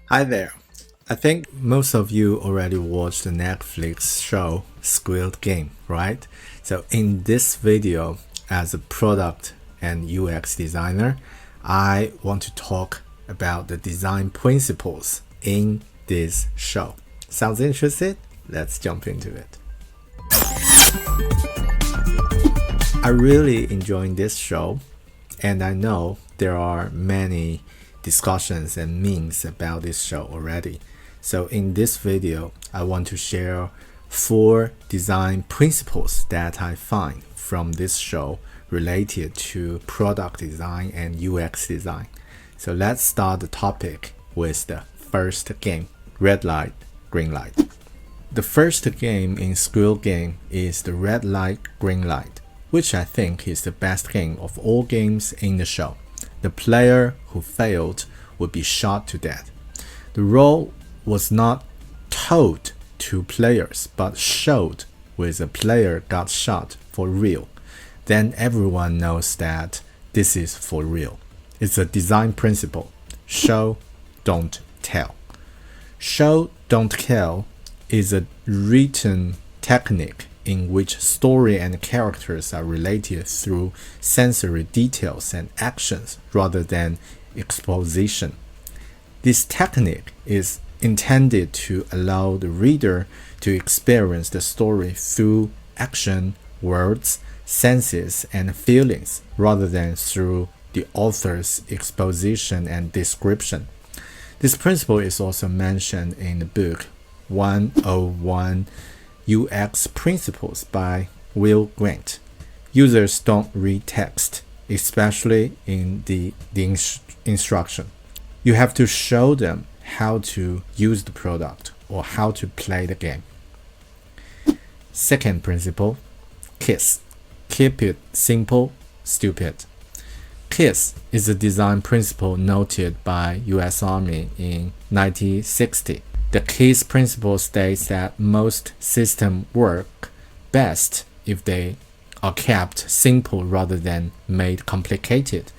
Hi there. I think most of you already watched the Netflix show Squid Game, right? So in this video, as a product and UX designer, I want to talk about the design principles in this show. Sounds interested? Let's jump into it. I really enjoy this show, and I know there are many discussions and memes about this show already. So in this video, I want to share 4 design principles that I find from this show related to product design and UX design. So let's start the topic with the first game, red light, green light. The first game in Squid Game is the red light, green light, which I think is the best game of all games in the show. The player who failed would be shot to death. The role was not told to players, but showed with a player got shot for real. Then everyone knows that this is for real. It's a design principle. Show, don't tell. Show, don't tell is a written technique in which story and characters are related through sensory details and actions rather than exposition. This technique is intended to allow the reader to experience the story through action, words, senses, and feelings rather than through the author's exposition and description. This principle is also mentioned in the book 101 UX Principles by Will Grant. Users don't read text, especially in the instruction. You have to show them how to use the product or how to play the game. Second principle, KISS. Keep it simple, stupid. KISS is a design principle noted by US Army in 1960. The KISS principle states that most systems work best if they are kept simple rather than made complicated.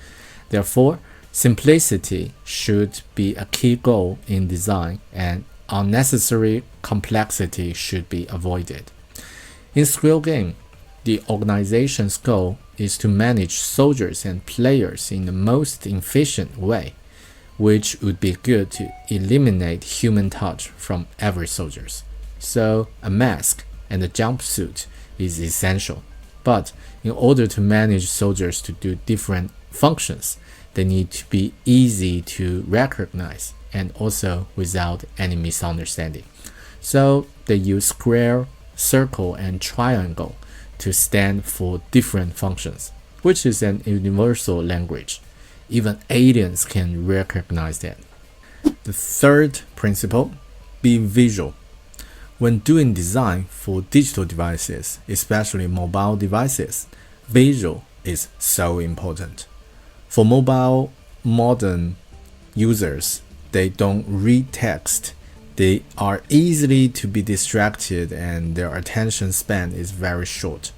Therefore, simplicity should be a key goal in design, and unnecessary complexity should be avoided. In Squid Game, the organization's goal is to manage soldiers and players in the most efficient way, which would be good to eliminate human touch from every soldier. So a mask and a jumpsuit is essential. But in order to manage soldiers to do different functions, they need to be easy to recognize and also without any misunderstanding. So they use square, circle, and triangle to stand for different functions, which is an universal language. Even aliens can recognize that. The third principle, be visual. When doing design for digital devices, especially mobile devices, visual is so important. For mobile modern users, they don't read text. They are easily to be distracted and their attention span is very short.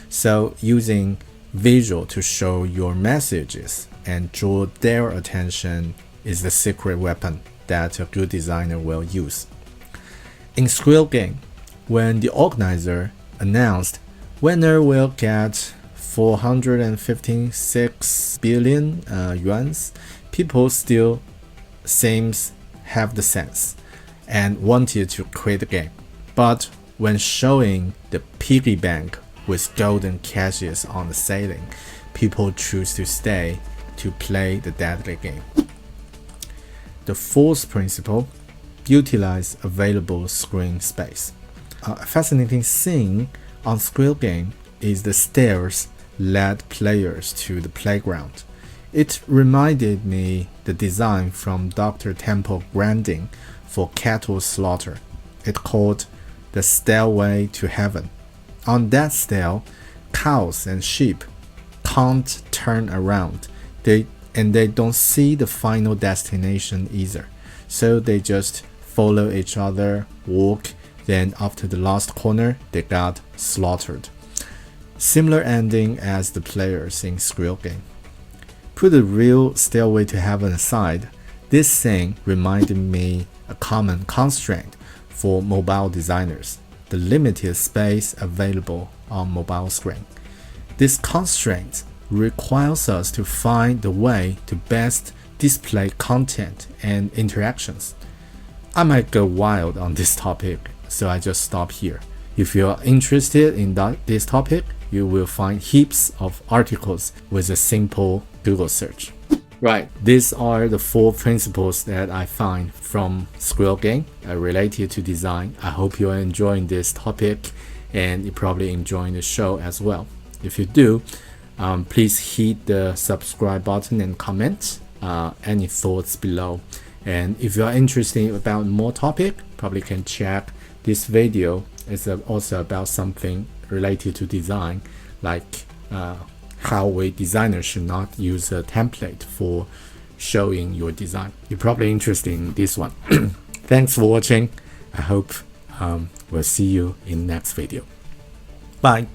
So using visual to show your messages and draw their attention is the secret weapon that a good designer will use. In Squid Game, when the organizer announced winner will get 456 billion yuans, people still seems have the sense and wanted to quit the game. But when showing the piggy bank with golden caches on the ceiling, people choose to stay to play the deadly game. The fourth principle, utilize available screen space. A fascinating thing on Squid Game is the stairs led players to the playground. It reminded me the design from Dr. Temple Grandin for cattle slaughter. It called the Stairway to Heaven. On that stair, cows and sheep can't turn around. They don't see the final destination either. So they just follow each other, walk, then after the last corner, they got slaughtered. Similar ending as the players in Squid Game. Put the real Stairway to Heaven aside, This thing reminded me a common constraint for mobile designers, the limited space available on mobile screen. This constraint requires us to find the way to best display content and interactions. I might go wild on this topic, so I just stop here. If you are interested in this topic, you will find heaps of articles with a simple Google search. Right, these are the 4 principles that I find from Squid Game related to design. I hope you are enjoying this topic and you're probably enjoying the show as well. If you do, please hit the subscribe button and comment any thoughts below. And if you are interested about more topic, probably can check this video. It's also about something related to design, like how a designer should not use a template for showing your design. You're probably interested in this one. Thanks for watching. I hope we'll see you in next video. Bye.